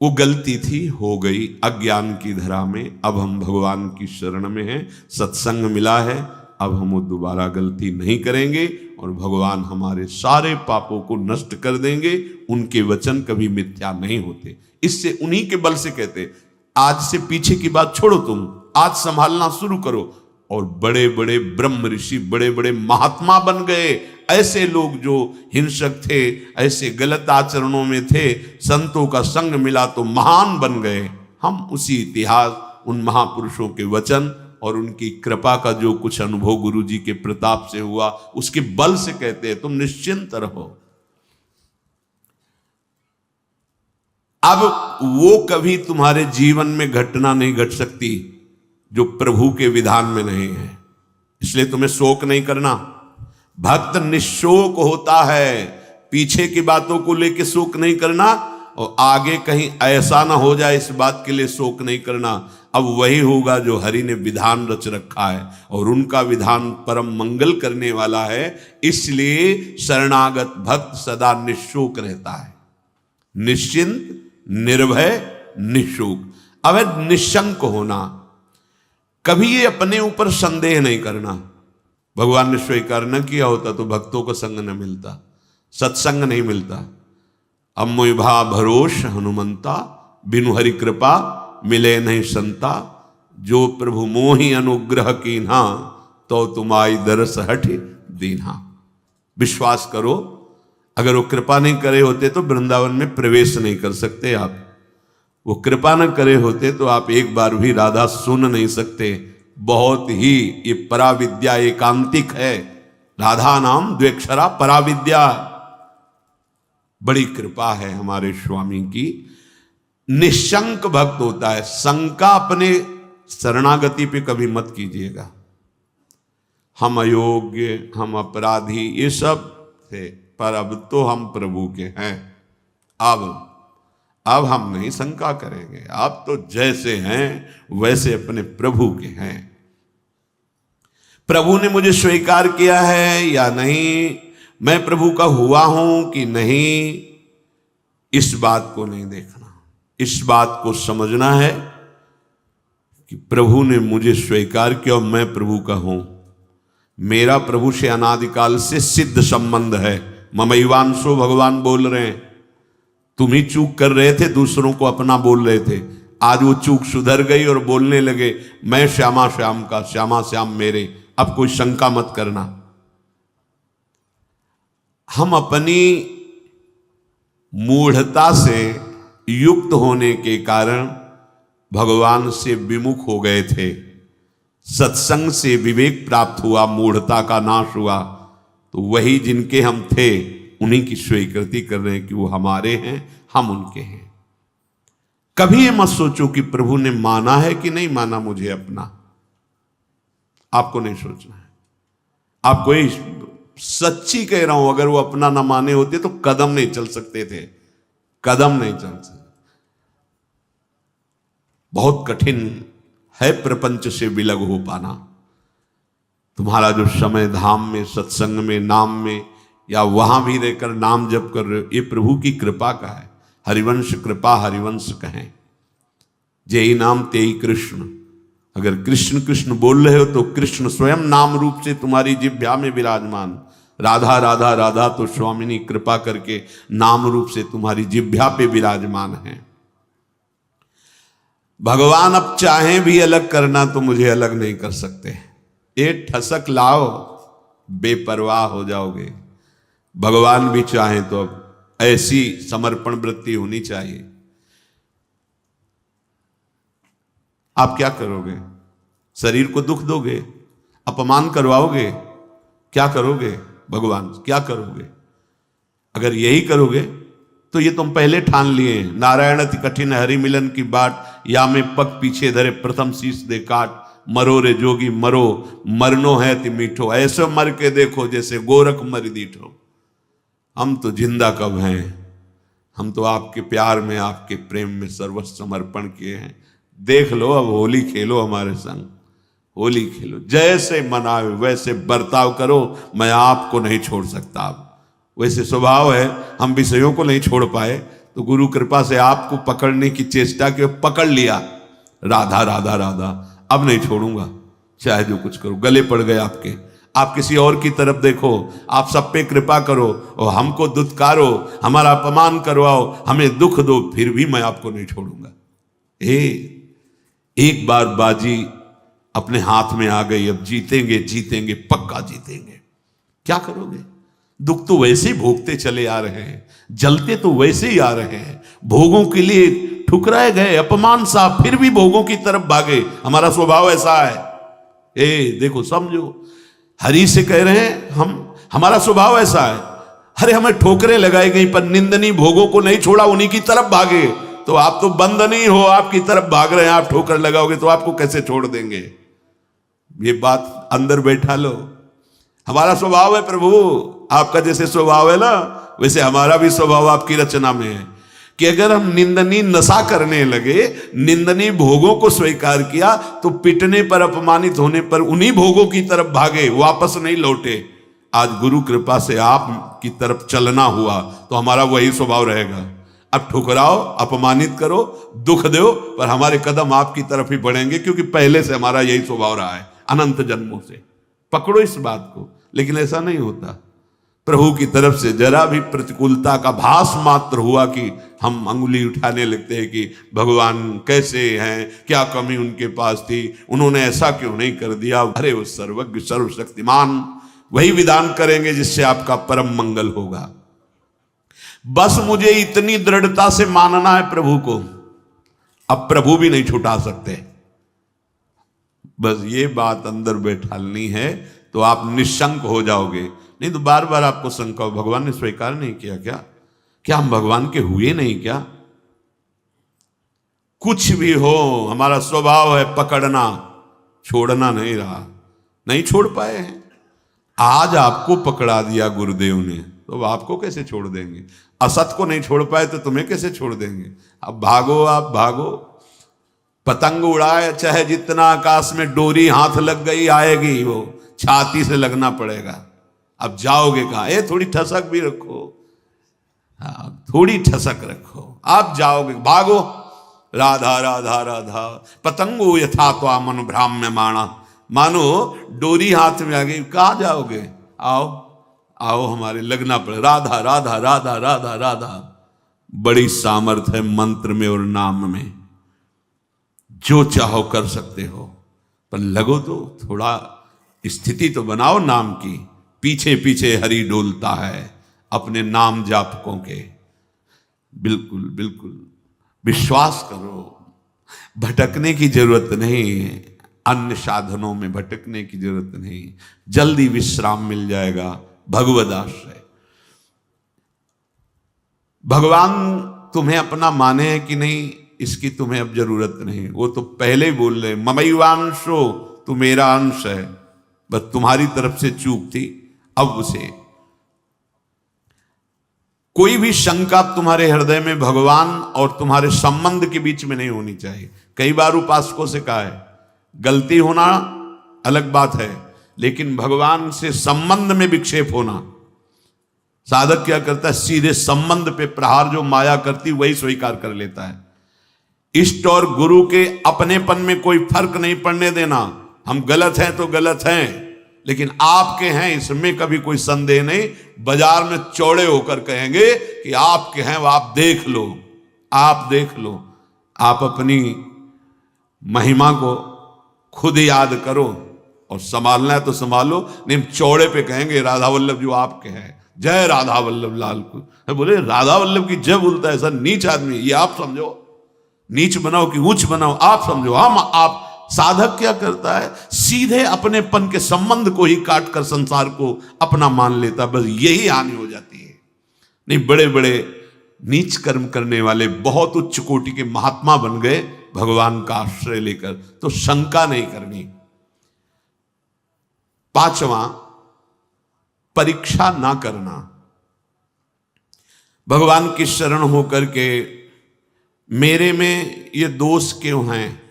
S1: वो गलती थी, हो गई अज्ञान की धरा में। अब हम भगवान की शरण में हैं, सत्संग मिला है, अब हम वो दोबारा गलती नहीं करेंगे और भगवान हमारे सारे पापों को नष्ट कर देंगे। उनके वचन कभी मिथ्या नहीं होते। इससे उन्हीं के बल से कहते, आज से पीछे की बात छोड़ो, तुम आज संभालना शुरू करो। और बड़े बड़े ब्रह्म ऋषि, बड़े बड़े महात्मा बन गए। ऐसे लोग जो हिंसक थे, ऐसे गलत आचरणों में थे, संतों का संग मिला तो महान बन गए। हम उसी इतिहास, उन महापुरुषों के वचन और उनकी कृपा का जो कुछ अनुभव गुरु जी के प्रताप से हुआ, उसके बल से कहते हैं तुम निश्चिंत रहो। अब वो कभी तुम्हारे जीवन में घटना नहीं घट सकती जो प्रभु के विधान में नहीं है, इसलिए तुम्हें शोक नहीं करना। भक्त निशोक होता है, पीछे की बातों को लेकर शोक नहीं करना, और आगे कहीं ऐसा ना हो जाए इस बात के लिए शोक नहीं करना। अब वही होगा जो हरि ने विधान रच रखा है, और उनका विधान परम मंगल करने वाला है। इसलिए शरणागत भक्त सदा निशोक रहता है, निश्चिंत, निर्भय, निशोक। अब निशंक होना, कभी ये अपने ऊपर संदेह नहीं करना। भगवान ने स्वीकार न किया होता तो भक्तों को संग न मिलता, सत्संग नहीं मिलता। अम्मुभा भरोस हनुमंता, बिनु हरि कृपा मिले नहीं संता। जो प्रभु मोहि अनुग्रह कीन्हा, तो तुम्हारी दरस हठ दीन्हा। विश्वास करो, अगर वो कृपा नहीं करे होते तो वृंदावन में प्रवेश नहीं कर सकते आप। वो कृपा न करे होते तो आप एक बार भी राधा सुन नहीं सकते। बहुत ही ये पराविद्या एकांतिक है। राधा नाम द्वेक्षरा पराविद्या। बड़ी कृपा है हमारे स्वामी की। निशंक भक्त होता है। शंका अपने शरणागति पे कभी मत कीजिएगा। हम अयोग्य, हम अपराधी, ये सब थे, पर अब तो हम प्रभु के हैं। अब हम नहीं शंका करेंगे। आप तो जैसे हैं वैसे अपने प्रभु के हैं। प्रभु ने मुझे स्वीकार किया है या नहीं, मैं प्रभु का हुआ हूं कि नहीं, इस बात को नहीं देखना। इस बात को समझना है कि प्रभु ने मुझे स्वीकार किया और मैं प्रभु का हूं। मेरा प्रभु से अनादिकाल से सिद्ध संबंध है। ममैवांशो भगवान बोल रहे हैं। तुम ही चूक कर रहे थे, दूसरों को अपना बोल रहे थे। आज वो चूक सुधर गई और बोलने लगे मैं श्यामा श्याम का, श्यामा श्याम मेरे। अब कोई शंका मत करना। हम अपनी मूढ़ता से युक्त होने के कारण भगवान से विमुख हो गए थे। सत्संग से विवेक प्राप्त हुआ, मूढ़ता का नाश हुआ, तो वही जिनके हम थे उन्हीं की स्वीकृति कर रहे हैं कि वो हमारे हैं, हम उनके हैं। कभी ये मत सोचो कि प्रभु ने माना है कि नहीं माना मुझे अपना। आपको नहीं सोचना है। आपको ही सच्ची कह रहा हूं, अगर वो अपना ना माने होते तो कदम नहीं चल सकते थे। कदम नहीं चल सकते। बहुत कठिन है प्रपंच से विलग हो पाना। तुम्हारा जो समय धाम में, सत्संग में, नाम में, या वहां भी रहकर नाम जप कर रहे हो, ये प्रभु की कृपा का है। हरिवंश कृपा हरिवंश कहें। जेई नाम तेई कृष्ण। अगर कृष्ण कृष्ण बोल रहे हो तो कृष्ण स्वयं नाम रूप से तुम्हारी जिह्वा में विराजमान। राधा राधा राधा तो स्वामिनी कृपा करके नाम रूप से तुम्हारी जिह्वा पे विराजमान है। भगवान अब चाहें भी अलग करना तो मुझे अलग नहीं कर सकते। एक ठसक लाओ, बेपरवाह हो जाओगे। भगवान भी चाहें तो अब ऐसी समर्पण वृत्ति होनी चाहिए। आप क्या करोगे? शरीर को दुख दोगे, अपमान करवाओगे, क्या करोगे? भगवान क्या करोगे? अगर यही करोगे तो ये तुम पहले ठान लिए। नारायण अति कठिन हरि मिलन की बाट, या में पग पीछे धरे प्रथम शीश दे काट। मरो रे जोगी मरो, मरनो है ति मीठो, ऐसे मर के देखो जैसे गोरख मर दीठो। हम तो जिंदा कब हैं? हम तो आपके प्यार में, आपके प्रेम में सर्वस्व समर्पण किए हैं। देख लो, अब होली खेलो हमारे संग, होली खेलो। जैसे मनाओ वैसे बर्ताव करो, मैं आपको नहीं छोड़ सकता। अब वैसे स्वभाव है, हम विषयों को नहीं छोड़ पाए तो गुरु कृपा से आपको पकड़ने की चेष्टा की, पकड़ लिया। राधा राधा राधा, अब नहीं छोड़ूंगा, चाहे जो कुछ करो। गले पड़ गए आपके। आप किसी और की तरफ देखो, आप सब पे कृपा करो और हमको दुत्कारो, हमारा अपमान करवाओ, हमें दुख दो, फिर भी मैं आपको नहीं छोड़ूंगा। एक बार बाजी अपने हाथ में आ गई, अब जीतेंगे जीतेंगे, पक्का जीतेंगे। क्या करोगे? दुख तो वैसे ही भोगते चले आ रहे हैं, जलते तो वैसे ही आ रहे हैं। भोगों के लिए ठुकराए गए, अपमान सा, फिर भी भोगों की तरफ भागे। हमारा स्वभाव ऐसा है। देखो, समझो, हरि से कह रहे हैं हमारा स्वभाव ऐसा है। अरे हमें ठोकरें लगाई गई पर निंदनीय भोगों को नहीं छोड़ा, उन्हीं की तरफ भागे। तो आप तो बंधनी हो, आपकी तरफ भाग रहे हैं। आप ठोकर लगाओगे तो आपको कैसे छोड़ देंगे? ये बात अंदर बैठा लो। हमारा स्वभाव है प्रभु, आपका जैसे स्वभाव है ना, वैसे हमारा भी स्वभाव आपकी रचना में है कि अगर हम निंदनीय नशा करने लगे, निंदनीय भोगों को स्वीकार किया, तो पिटने पर, अपमानित होने पर उन्हीं भोगों की तरफ भागे, वापस नहीं लौटे। आज गुरु कृपा से आप की तरफ चलना हुआ तो हमारा वही स्वभाव रहेगा। अब ठुकराओ, अपमानित करो, दुख दो, पर हमारे कदम आपकी तरफ ही बढ़ेंगे, क्योंकि पहले से हमारा यही स्वभाव रहा है, अनंत जन्मों से। पकड़ो इस बात को। लेकिन ऐसा नहीं होता। प्रभु की तरफ से जरा भी प्रतिकूलता का भास मात्र हुआ कि हम अंगुली उठाने लगते हैं कि भगवान कैसे हैं, क्या कमी उनके पास थी, उन्होंने ऐसा क्यों नहीं कर दिया। अरे वो सर्वज्ञ सर्वशक्तिमान वही विधान करेंगे जिससे आपका परम मंगल होगा। बस मुझे इतनी दृढ़ता से मानना है प्रभु को, अब प्रभु भी नहीं छुटा सकते। बस ये बात अंदर बैठालनी है तो आप निशंक हो जाओगे। नहीं तो बार बार आपको शंका हो, भगवान ने स्वीकार नहीं किया क्या हम भगवान के हुए नहीं क्या? कुछ भी हो, हमारा स्वभाव है पकड़ना, छोड़ना नहीं रहा, नहीं छोड़ पाए हैं। आज आपको पकड़ा दिया गुरुदेव ने, तो आपको कैसे छोड़ देंगे? असत को नहीं छोड़ पाए तो तुम्हें कैसे छोड़ देंगे? अब भागो, आप भागो, पतंग उड़ाए चाहे जितना, आकाश में डोरी हाथ लग गई आएगी, वो छाती से लगना पड़ेगा। अब जाओगे कहाँ? थोड़ी ठसक भी रखो, हाँ थोड़ी ठसक रखो, आप जाओगे, भागो। राधा राधा राधा पतंगो यथा त्वा मनु भ्राम्य माणा, मानो डोरी हाथ में आ गई, कहाँ जाओगे? आओ आओ, हमारे लगना पड़े। राधा राधा राधा राधा राधा, बड़ी सामर्थ है मंत्र में और नाम में, जो चाहो कर सकते हो, पर लगो तो, थोड़ा स्थिति तो बनाओ नाम की। पीछे पीछे हरि डोलता है अपने नाम जापकों के। बिल्कुल बिल्कुल विश्वास करो, भटकने की जरूरत नहीं है, अन्य साधनों में भटकने की जरूरत नहीं, जल्दी विश्राम मिल जाएगा भगवद आश्रय। भगवान तुम्हें अपना माने हैं कि नहीं, इसकी तुम्हें अब जरूरत नहीं, वो तो पहले ही बोल रहे ममैवांशो, तू मेरा अंश है, बस तुम्हारी तरफ से चूक थी। अब उसे कोई भी शंका तुम्हारे हृदय में भगवान और तुम्हारे संबंध के बीच में नहीं होनी चाहिए। कई बार उपासकों से कहा है, गलती होना अलग बात है, लेकिन भगवान से संबंध में विक्षेप होना, साधक क्या करता है, सीधे संबंध पे प्रहार जो माया करती वही स्वीकार कर लेता है। इष्ट और गुरु के अपनेपन में कोई फर्क नहीं पड़ने देना। हम गलत हैं तो गलत हैं, लेकिन आपके हैं इसमें कभी कोई संदेह नहीं। बाजार में चौड़े होकर कहेंगे कि आपके हैं, वो आप देख लो, आप देख लो। आप अपनी महिमा को खुद याद करो, और संभालना है तो संभालो, नहीं चौड़े पे कहेंगे राधा वल्लभ जो आपके हैं, जय राधा वल्लभ लाल को। बोले राधा वल्लभ की जय बोलता है ऐसा नीच आदमी, ये आप समझो, नीच बनाओ कि ऊंच बनाओ आप समझो। हम आप साधक क्या करता है, सीधे अपनेपन के संबंध को ही काट कर संसार को अपना मान लेता, बस यही हानि हो जाती है। नहीं, बड़े बड़े नीच कर्म करने वाले बहुत उच्च कोटि के महात्मा बन गए भगवान का आश्रय लेकर, तो शंका नहीं करनी। पांचवा, परीक्षा ना करना। भगवान की शरण होकर के मेरे में ये दोष क्यों हैं,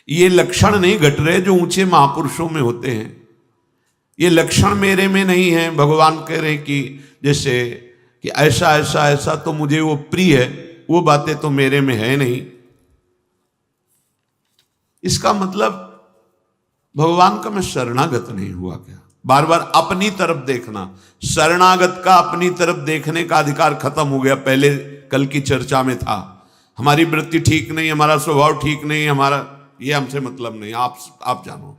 S1: ये लक्षण नहीं घट रहे जो ऊंचे महापुरुषों में होते हैं, ये लक्षण मेरे में नहीं है। भगवान कह रहे कि जैसे कि ऐसा ऐसा ऐसा तो मुझे वो प्रिय है, वो बातें तो मेरे में है नहीं। इसका मतलब भगवान का मैं शरणागत नहीं हुआ क्या? बार बार अपनी तरफ देखना, शरणागत का अपनी तरफ देखने का अधिकार खत्म हो गया। पहले कल की चर्चा में था, हमारी वृत्ति ठीक नहीं, हमारा स्वभाव ठीक नहीं, हमारा ये हमसे मतलब नहीं, आप जानो।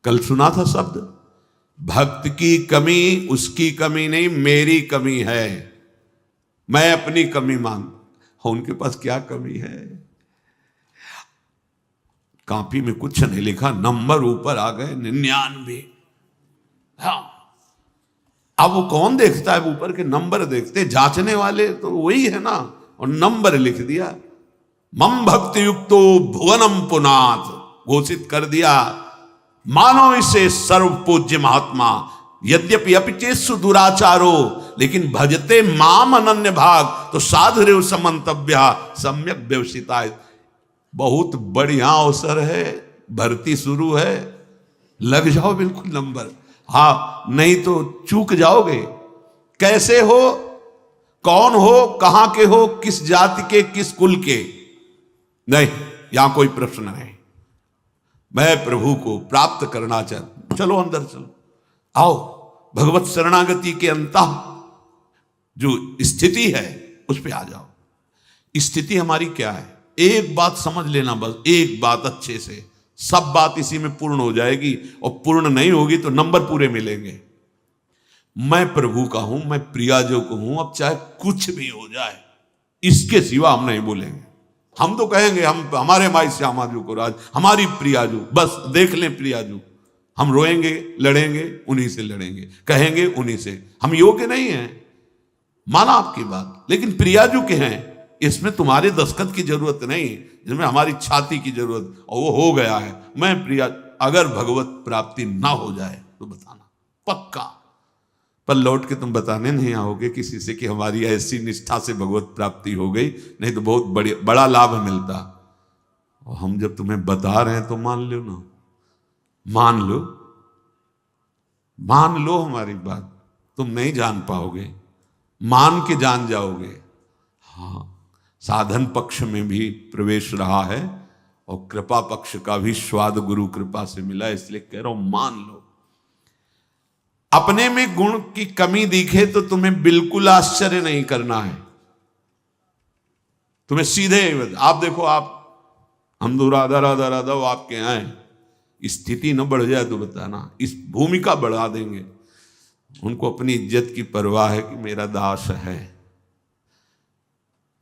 S1: कल सुना था शब्द, भक्त की कमी उसकी कमी नहीं, मेरी कमी है, मैं अपनी कमी मान। उनके पास क्या कमी है? कॉपी में कुछ नहीं लिखा, नंबर ऊपर आ गए 99। हाँ, अब वो कौन देखता है ऊपर के नंबर? देखते जांचने वाले तो वही है ना, और नंबर लिख दिया। मम भक्ति युक्तो भुवनम पुनाथ, घोषित कर दिया, मानो इसे सर्व पूज्य महात्मा, यद्यपि अपिचेसु दुराचारो, लेकिन भजते माम अनन्य भाग, तो साधुरेव समंतव्या सम्यक व्यवसिता। बहुत बढ़िया अवसर है, भर्ती शुरू है, लग जाओ बिल्कुल नंबर। हाँ, नहीं तो चूक जाओगे। कैसे हो, कौन हो, कहां के हो, किस जाति के, किस कुल के, नहीं, यहां कोई प्रश्न नहीं। मैं प्रभु को प्राप्त करना चाहता, चलो अंदर चलो, आओ भगवत शरणागति के अंतः जो स्थिति है उस पे आ जाओ। स्थिति हमारी क्या है, एक बात समझ लेना, बस एक बात अच्छे से, सब बात इसी में पूर्ण हो जाएगी, और पूर्ण नहीं होगी तो नंबर पूरे मिलेंगे। मैं प्रभु का हूं, मैं प्रियाजो को हूं, अब चाहे कुछ भी हो जाए, इसके सिवा हम नहीं बोलेंगे। हम तो कहेंगे हम हमारे माई श्यामाजू को राज, हमारी प्रियाजू, बस देख लें प्रियाजू। हम रोएंगे, लड़ेंगे, उन्हीं से लड़ेंगे, कहेंगे उन्हीं से। हम योग्य नहीं हैं, माना आपकी बात, लेकिन प्रियाजू के हैं, इसमें तुम्हारे दस्तखत की जरूरत नहीं, जिसमें हमारी छाती की जरूरत, और वो हो गया है। मैं प्रिया, अगर भगवत प्राप्ति ना हो जाए तो बताना पक्का, पर लौट के तुम बताने नहीं आओगे किसी से कि हमारी ऐसी निष्ठा से भगवत प्राप्ति हो गई, नहीं तो बहुत बड़ा लाभ मिलता। और हम जब तुम्हें बता रहे हैं तो मान लो ना, मान लो हमारी बात। तुम नहीं जान पाओगे, मान के जान जाओगे। हाँ, साधन पक्ष में भी प्रवेश रहा है और कृपा पक्ष का भी स्वाद गुरु कृपा से मिला, इसलिए कह रहा हूं मान लो। अपने में गुण की कमी दिखे तो तुम्हें बिल्कुल आश्चर्य नहीं करना है। तुम्हें सीधे आप देखो, आप हम तो राधा वो आपके यहाँ है, स्थिति न बढ़ जाए तो बताना, इस भूमिका बढ़ा देंगे। उनको अपनी इज्जत की परवाह है कि मेरा दास है।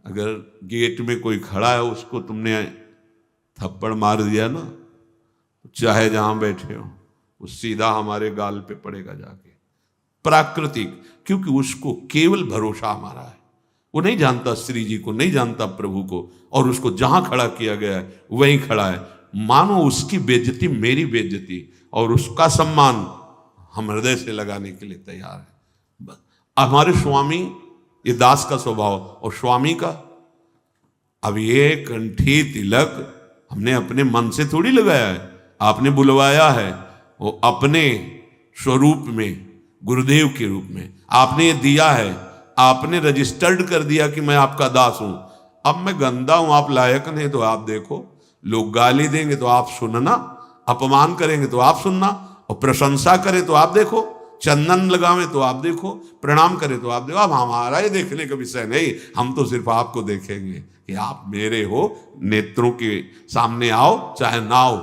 S1: अगर गेट में कोई खड़ा है, उसको तुमने थप्पड़ मार दिया ना, चाहे जहां बैठे हो, वो सीधा हमारे गाल पे पड़ेगा जाके। प्राकृतिक, क्योंकि उसको केवल भरोसा हमारा है। वो नहीं जानता श्री जी को, नहीं जानता प्रभु को, और उसको जहां खड़ा किया गया है वहीं खड़ा है। मानो उसकी बेइज्जती मेरी बेइज्जती, और उसका सम्मान हम हृदय से लगाने के लिए तैयार है। हमारे स्वामी, ये दास का स्वभाव, और स्वामी का, अब ये कंठी तिलक हमने अपने मन से थोड़ी लगाया है, आपने बुलवाया है। वो अपने स्वरूप में, गुरुदेव के रूप में आपने ये दिया है, आपने रजिस्टर्ड कर दिया कि मैं आपका दास हूं। अब मैं गंदा हूं, आप लायक नहीं, तो आप देखो। लोग गाली देंगे तो आप सुनना, अपमान करेंगे तो आप सुनना, और प्रशंसा करें तो आप देखो, चंदन लगावे तो आप देखो, प्रणाम करें तो आप देखो। अब हमारा ये देखने का विषय नहीं, हम तो सिर्फ आपको देखेंगे कि आप मेरे हो। नेत्रों के सामने आओ चाहे ना आओ,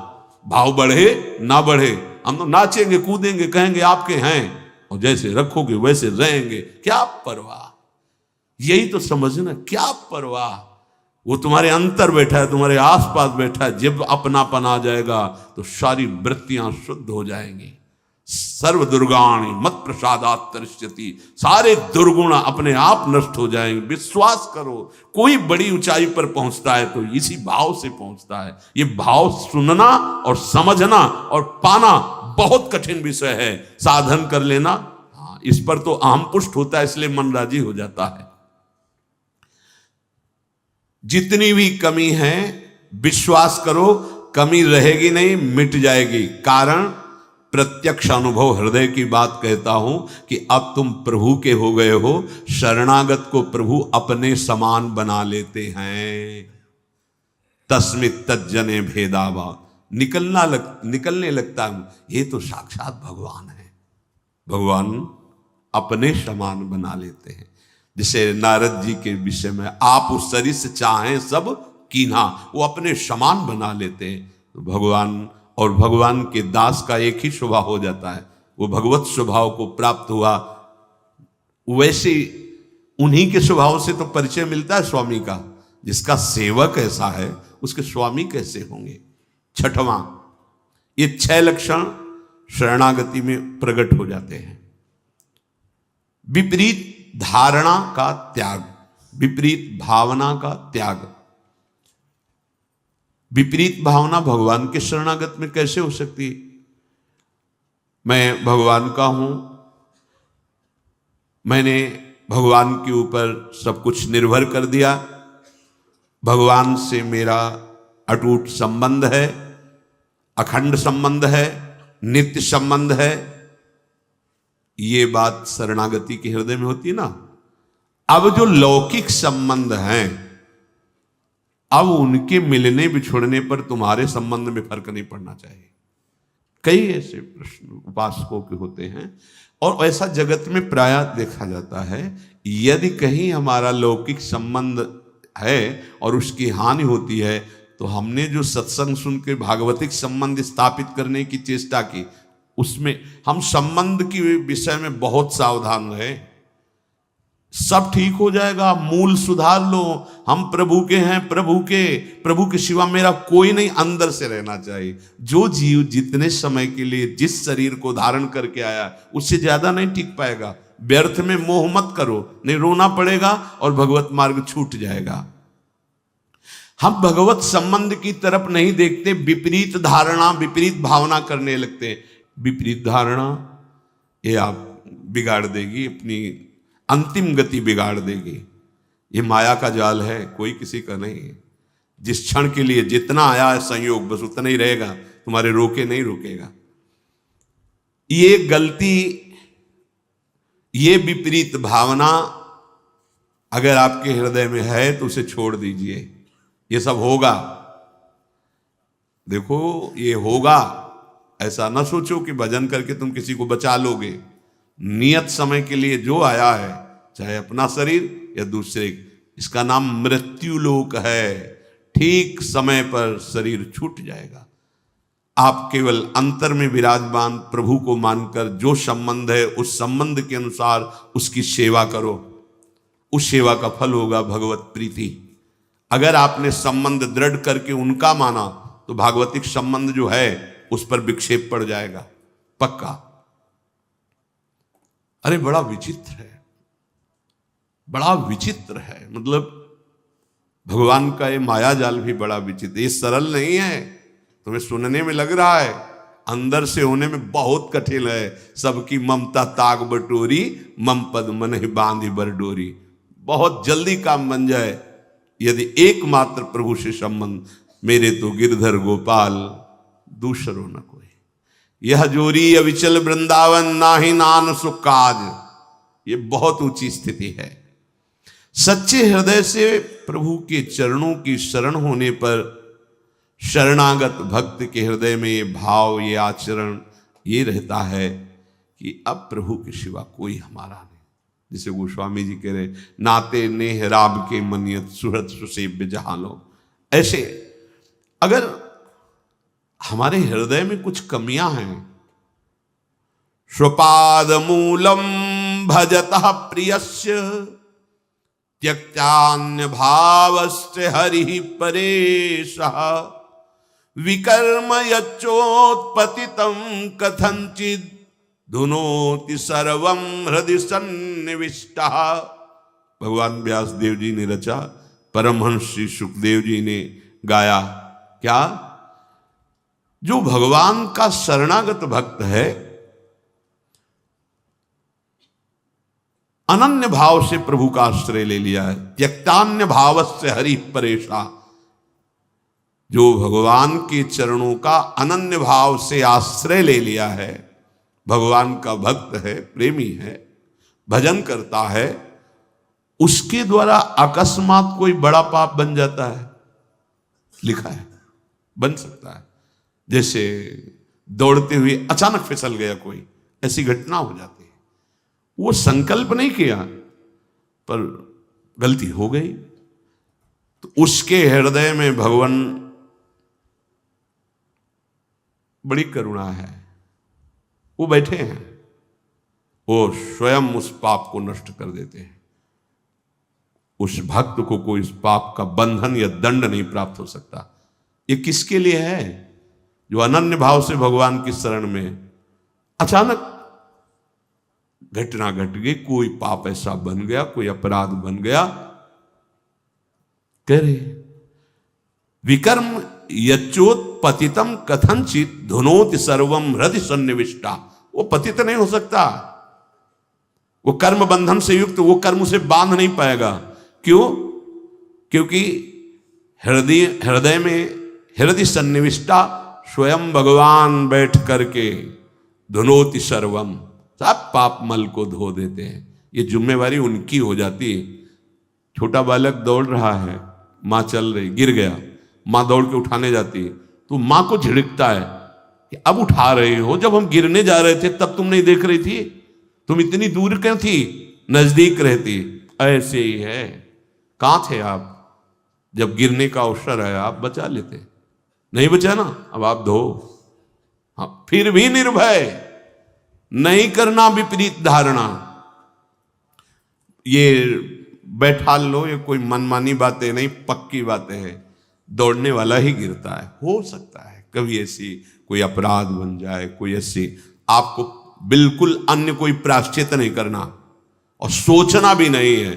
S1: भाव बढ़े ना बढ़े, हम तो नाचेंगे, कूदेंगे, कहेंगे आपके हैं, और जैसे रखोगे वैसे रहेंगे। क्या परवाह, यही तो समझना, क्या परवाह। वो तुम्हारे अंतर बैठा है, तुम्हारे आसपास बैठा है। जब अपनापन आ जाएगा तो सारी वृत्तियां शुद्ध हो जाएंगी। सर्व दुर्गाणी मत प्रसादात तरिष्यति, सारे दुर्गुण अपने आप नष्ट हो जाएंगे। विश्वास करो, कोई बड़ी ऊंचाई पर पहुंचता है तो इसी भाव से पहुंचता है। ये भाव सुनना और समझना और पाना बहुत कठिन विषय है। साधन कर लेना, हाँ, इस पर तो अहम पुष्ट होता है, इसलिए मन राजी हो जाता है। जितनी भी कमी है, विश्वास करो, कमी रहेगी नहीं, मिट जाएगी। कारण प्रत्यक्ष अनुभव, हृदय की बात कहता हूं कि अब तुम प्रभु के हो गए हो। शरणागत को प्रभु अपने समान बना लेते हैं। तस्मित तज्जने भेदावा, निकलने लगता हूं, ये तो साक्षात भगवान है। भगवान अपने समान बना लेते हैं। जैसे नारद जी के विषय में, आप उस शरीर से चाहें सब कीन्हा, वो अपने समान बना लेते हैं। तो भगवान और भगवान के दास का एक ही स्वभाव हो जाता है, वो भगवत स्वभाव को प्राप्त हुआ। वैसे उन्हीं के स्वभाव से तो परिचय मिलता है स्वामी का। जिसका सेवक ऐसा है, उसके स्वामी कैसे होंगे। छठवां, ये 6 लक्षण शरणागति में प्रकट हो जाते हैं। विपरीत धारणा का त्याग, विपरीत भावना का त्याग। विपरीत भावना भगवान के शरणागत में कैसे हो सकती? मैं भगवान का हूं, मैंने भगवान के ऊपर सब कुछ निर्भर कर दिया, भगवान से मेरा अटूट संबंध है, अखंड संबंध है, नित्य संबंध है। ये बात शरणागति के हृदय में होती है ना। अब जो लौकिक संबंध हैं, अब उनके मिलने बिछुड़ने पर तुम्हारे संबंध में फर्क नहीं पड़ना चाहिए। कई ऐसे प्रश्न उपासकों के होते हैं, और ऐसा जगत में प्रायः देखा जाता है। यदि कहीं हमारा लौकिक संबंध है और उसकी हानि होती है, तो हमने जो सत्संग सुन के भागवतिक संबंध स्थापित करने की चेष्टा की, उसमें हम संबंध के विषय में बहुत सावधान रहे। सब ठीक हो जाएगा, मूल सुधार लो। हम प्रभु के हैं, प्रभु के सिवा मेरा कोई नहीं, अंदर से रहना चाहिए। जो जीव जितने समय के लिए जिस शरीर को धारण करके आया उससे ज्यादा नहीं टिक पाएगा। व्यर्थ में मोह मत करो, नहीं रोना पड़ेगा और भगवत मार्ग छूट जाएगा। हम भगवत संबंध की तरफ नहीं देखते, विपरीत धारणा विपरीत भावना करने लगते हैं। विपरीत धारणा ये आप बिगाड़ देगी, अपनी अंतिम गति बिगाड़ देगी। ये माया का जाल है, कोई किसी का नहीं। जिस क्षण के लिए जितना आया है संयोग, बस उतना ही रहेगा, तुम्हारे रोके नहीं रोकेगा। ये गलती, ये विपरीत भावना अगर आपके हृदय में है तो उसे छोड़ दीजिए। ये सब होगा, देखो ये होगा। ऐसा ना सोचो कि भजन करके तुम किसी को बचा लोगे। नियत समय के लिए जो आया है, चाहे अपना शरीर या दूसरे, इसका नाम मृत्यु लोक है। ठीक समय पर शरीर छूट जाएगा। आप केवल अंतर में विराजमान प्रभु को मानकर जो संबंध है उस संबंध के अनुसार उसकी सेवा करो। उस सेवा का फल होगा भगवत प्रीति। अगर आपने संबंध दृढ़ करके उनका माना तो भागवतिक संबंध जो है उस पर विक्षेप पड़ जाएगा, पक्का। अरे बड़ा विचित्र है, बड़ा विचित्र है। मतलब भगवान का ये माया जाल भी बड़ा विचित्र। ये सरल नहीं है, तुम्हें सुनने में लग रहा है, अंदर से होने में बहुत कठिन है। सबकी ममता ताग बटोरी, मम पद मन ही बांधी बरडोरी। बहुत जल्दी काम बन जाए यदि एकमात्र प्रभु से संबंध। मेरे तो गिरधर गोपाल दूसरो न कोई, यह जोरी अविचल वृंदावन, नाही नान सुख काज। ये बहुत ऊंची स्थिति है। सच्चे हृदय से प्रभु के चरणों की शरण होने पर शरणागत भक्त के हृदय में ये भाव, ये आचरण ये रहता है कि अब प्रभु के सिवा कोई हमारा नहीं। जिसे गोस्वामी जी कह रहे, नाते नेह राब के मनियत सुहृद सुसेव्य जहां लो। ऐसे अगर हमारे हृदय में कुछ कमियां हैं, स्वपाद मूलम भजतः प्रियस्य त्यक्तान्य भावस्य हरि परेशः, विकर्म यच्चोत्पतितं कथंचित् धुनोति सर्वं हृदि सन्निविष्टः। भगवान व्यास देव जी ने रचा, परमहंस श्री सुखदेव जी ने गाया। क्या? जो भगवान का शरणागत भक्त है, अनन्य भाव से प्रभु का आश्रय ले लिया है। त्यक्तान्य भावस्य हरि परेशा। जो भगवान के चरणों का अनन्य भाव से आश्रय ले लिया है, भगवान का भक्त है, प्रेमी है, भजन करता है, उसके द्वारा अकस्मात कोई बड़ा पाप बन जाता है। लिखा है, बन सकता है। जैसे दौड़ते हुए अचानक फिसल गया कोई, ऐसी घटना हो जाती है। वो संकल्प नहीं किया पर गलती हो गई, तो उसके हृदय में भगवान बड़ी करुणा है। वो बैठे हैं, वो स्वयं उस पाप को नष्ट कर देते हैं। उस भक्त को कोई इस पाप का बंधन या दंड नहीं प्राप्त हो सकता। ये किसके लिए है? जो अनन्य भाव से भगवान की शरण में अचानक घटना घट गई, कोई पाप ऐसा बन गया, कोई अपराध बन गया। कह रहे विकर्म यच्चोत्पतितम कथंचित धुनोति सर्वम हृदि सन्निविष्टा। वो पतित नहीं हो सकता, वो कर्म बंधन से युक्त, वो कर्म उसे बांध नहीं पाएगा। क्यों? क्योंकि हृदय में हृदय सन्निविष्टा स्वयं भगवान बैठ करके धुनोति सर्वम, सब पाप मल को धो देते हैं। ये जिम्मेवारी उनकी हो जाती है। छोटा बालक दौड़ रहा है, माँ चल रही, गिर गया, माँ दौड़ के उठाने जाती है, तो माँ को झिड़कता है कि अब उठा रहे हो, जब हम गिरने जा रहे थे तब तुम नहीं देख रही थी, तुम इतनी दूर क्यों थी, नजदीक रहती। ऐसे ही है, कहाँ थे आप जब गिरने का अवसर है, आप बचा लेते, नहीं बचा ना, अब आप धो। हाँ, फिर भी निर्भय नहीं करना विपरीत धारणा। ये बैठा लो, ये कोई मनमानी बातें नहीं, पक्की बातें हैं। दौड़ने वाला ही गिरता है। हो सकता है कभी ऐसी कोई अपराध बन जाए, कोई ऐसी, आपको बिल्कुल अन्य कोई प्रायश्चित नहीं करना और सोचना भी नहीं है।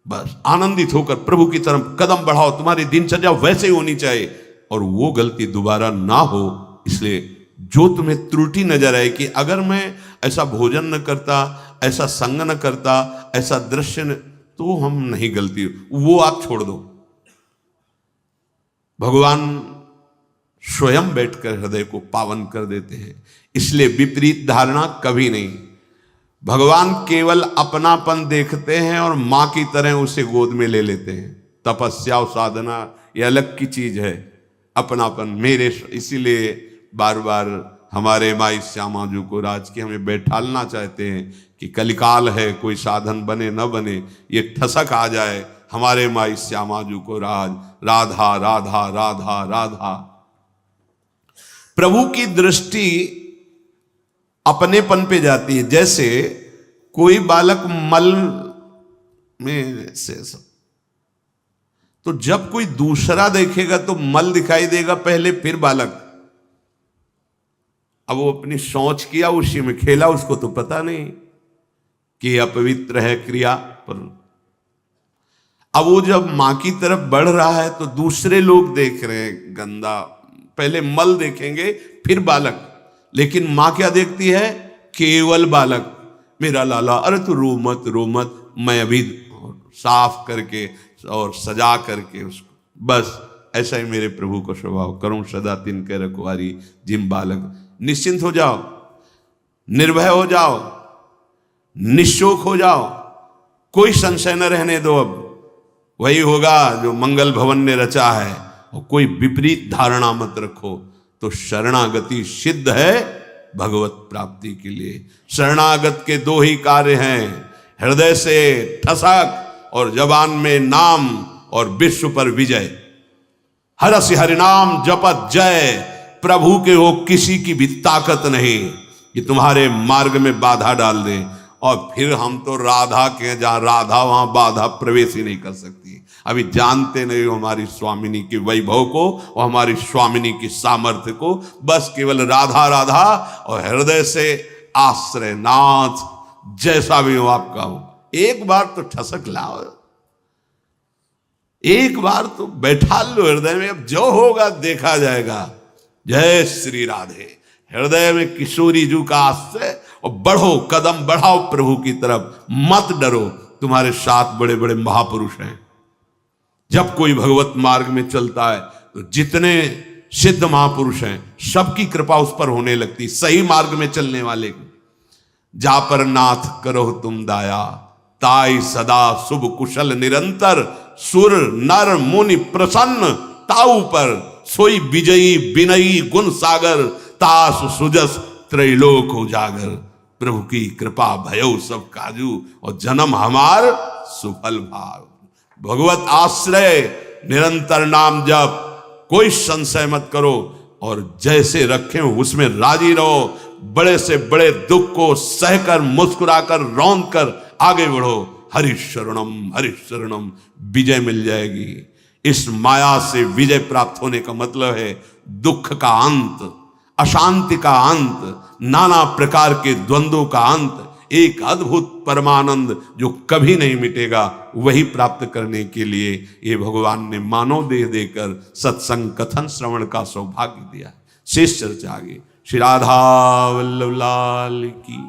S1: बस आनंदित होकर प्रभु की तरफ कदम बढ़ाओ। तुम्हारी दिनचर्या वैसे ही होनी चाहिए और वो गलती दोबारा ना हो। इसलिए जो तुम्हें त्रुटि नजर आए कि अगर मैं ऐसा भोजन न करता, ऐसा संग न करता, ऐसा दृश्य न, तो हम नहीं, गलती वो आप छोड़ दो। भगवान स्वयं बैठकर हृदय को पावन कर देते हैं। इसलिए विपरीत धारणा कभी नहीं। भगवान केवल अपनापन देखते हैं और मां की तरह उसे गोद में ले लेते हैं। तपस्या और साधना ये अलग की चीज है, अपनापन मेरे। इसीलिए बार बार हमारे माई श्यामा जी को राज के हमें बैठालना चाहते हैं कि कलिकाल है, कोई साधन बने न बने, ये ठसक आ जाए हमारे माई श्यामा जी को राज, राधा राधा राधा राधा। प्रभु की दृष्टि अपनेपन पे जाती है। जैसे कोई बालक मल में से, तो जब कोई दूसरा देखेगा तो मल दिखाई देगा पहले, फिर बालक। अब वो अपनी सोच किया, उसी में खेला, उसको तो पता नहीं कि अपवित्र है क्रिया पर। अब वो जब मां की तरफ बढ़ रहा है तो दूसरे लोग देख रहे हैं गंदा, पहले मल देखेंगे फिर बालक, लेकिन मां क्या देखती है? केवल बालक। मेरा लाला, अरे तू रो मत रो मत, मैं अभी साफ करके और सजा करके उसको, बस ऐसा ही मेरे प्रभु को स्वभाव करूं सदा तिनके रखवारी जिम बालक। निश्चिंत हो जाओ, निर्भय हो जाओ, निशोक हो जाओ, कोई संशय न रहने दो। अब वही होगा जो मंगल भवन ने रचा है। और कोई विपरीत धारणा मत रखो। तो शरणागति सिद्ध है भगवत प्राप्ति के लिए। शरणागत के दो ही कार्य हैं, हृदय से ठसक और जबान में नाम और विश्व पर विजय। हरसि हरिनाम जपत जय, प्रभु के हो किसी की भी ताकत नहीं कि तुम्हारे मार्ग में बाधा डाल दे। और फिर हम तो राधा के, जहां राधा वहां बाधा प्रवेश ही नहीं कर सकती। अभी जानते नहीं हो हमारी स्वामिनी के वैभव को और हमारी स्वामिनी की सामर्थ्य को। बस केवल राधा राधा और हृदय से आश्रय नाथ, जैसा भी हो आपका हो। एक बार तो ठसक लाओ, एक बार तो बैठा लो हृदय में। अब जो होगा देखा जाएगा। जय श्री राधे। हृदय में किशोरी जू का आश्रय और बढ़ो, कदम बढ़ाओ प्रभु की तरफ, मत डरो। तुम्हारे साथ बड़े बड़े महापुरुष हैं। जब कोई भगवत मार्ग में चलता है तो जितने सिद्ध महापुरुष हैं सबकी कृपा उस पर होने लगती, सही मार्ग में चलने वाले की। जा पर नाथ करो तुम दाया, ताई सदा शुभ कुशल निरंतर, सुर नर मुनि प्रसन्न ताऊ पर, सोई विजयी विनयी गुण सागर, तास सुजस त्रैलोक उजागर। प्रभु की कृपा भयो सब काजू और जन्म हमार सुफल भाव। भगवत आश्रय, निरंतर नाम जप, कोई संशय मत करो और जैसे रखे हो उसमें राजी रहो। बड़े से बड़े दुख को सहकर, मुस्कुराकर, रौंद कर आगे बढ़ो। हरि शरणम विजय मिल जाएगी। इस माया से विजय प्राप्त होने का मतलब है दुख का अंत, अशांति का अंत, नाना प्रकार के द्वंद्वों का अंत, एक अद्भुत परमानंद जो कभी नहीं मिटेगा। वही प्राप्त करने के लिए ये भगवान ने मानव देह देकर सत्संग कथन श्रवण का सौभाग्य दिया। शेष चर्चा आगे। श्री राधा वल्लभ लाल की।